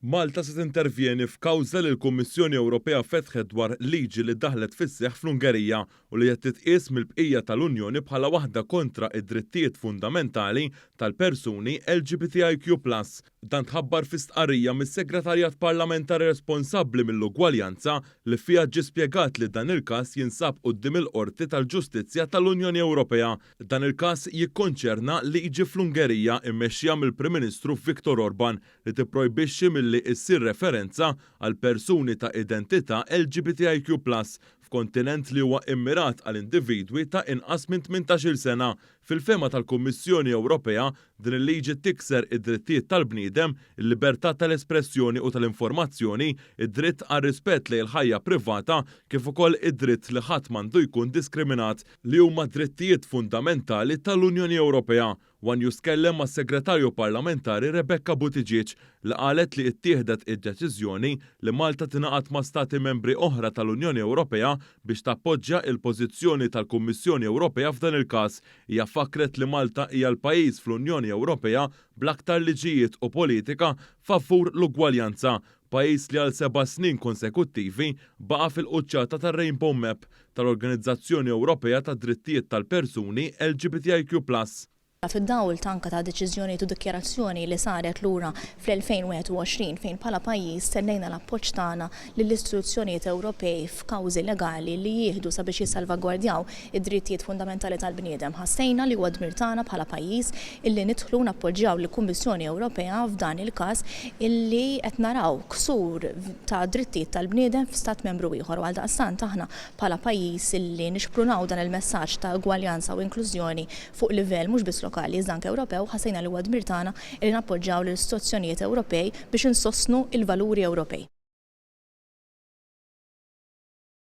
Malta se tintervjeni f'kawża li l-Kummissjoni Ewropea fetħet dwar liġi li daħlet fis-seħħ fl-Ungerija u li qed titqies mill-bqija tal-Unjoni bħala waħda kontra id-drittijiet fundamentali tal-persuni LGBTIQ+. Dan tħabbar fi stqarrija mis-Segretarjat Parlamentari responsabbli mill-ugwaljanza li fiha ġie spjegat li dan il-każ jinsab quddiem il-Qorti tal-Ġustizzja tal-Unjoni Ewropea. Dan il-każ jikkonċerna liġi fl-Ungerija mmexxija mill-Prim Ministru Viktor Orban li tipprojbixxi milli issir referenza għal persuni ta' identità LGBTIQ+, f'kontinent li huwa immirat għal individwi ta' inqas minn 18-il sena. Fil-fema tal-Kummissjoni Ewropea, din il-liġi tikser id-drittijiet tal-bniedem, il-libertà tal-espressjoni u tal-informazzjoni, id-dritt għal rispett lejn il-ħajja privata, kif ukoll id-dritt li ħadd m'għandu jkun diskriminat li huma drittijiet fundamentali tal-Unjoni Ewropea. Wan jiskellem ma' segretarju parlamentari Rebecca Buttigieg li qalet li ttieħdet id-deċiżjoni li Malta tingħaqad ma' stati membri oħra tal-Unjoni Ewropea biex tappoġġja il-pożizzjoni tal-Kummissjoni Ewropea f'dan il-każ. Hija fakret li Malta hija l-pajjiż fl-Unjoni Ewropea bl-aktar liġijiet u politika favur l-ugwaljanza, pajjiż li għal 7 snin konsekuttivi baqa' fil-quċċata tar-Rainbow Map tal-Organizzazzjoni Ewropea tad-Drittijiet tal-Persuni LGBTIQ+. Fid-dawl tanka ta' deċiżjoni u dikjarazzjoni li saret lura fl-2021 fejn bħala pajjiż tennejna l-appoġġ tagħna lill-istituzzjonijiet Ewropej f'kawżi legali li jieħdu sabiex jissalvagwardjaw id-drittijiet fundamentali tal-bniedem. Ħassejna li huwa dmir tagħna bħala pajjiż illi nidħlu nappoġġjaw lill-Kummissjoni Ewropea f'dan il-każ illi qed naraw ksur ta' drittijiet tal-bniedem f'stat membru ieħor. Għaldaqstant aħna bħala pajjiż illi nixprunaw dan il-messaġġ ta' ugwaljanza u inklużjoni fuq livell mhux biss lokali iżda anke Ewropew, ħassejna li huwa dmir tagħna li nappoġġjaw l-istituzzjonijiet Ewropej biex insostnu l-valuri Ewropej.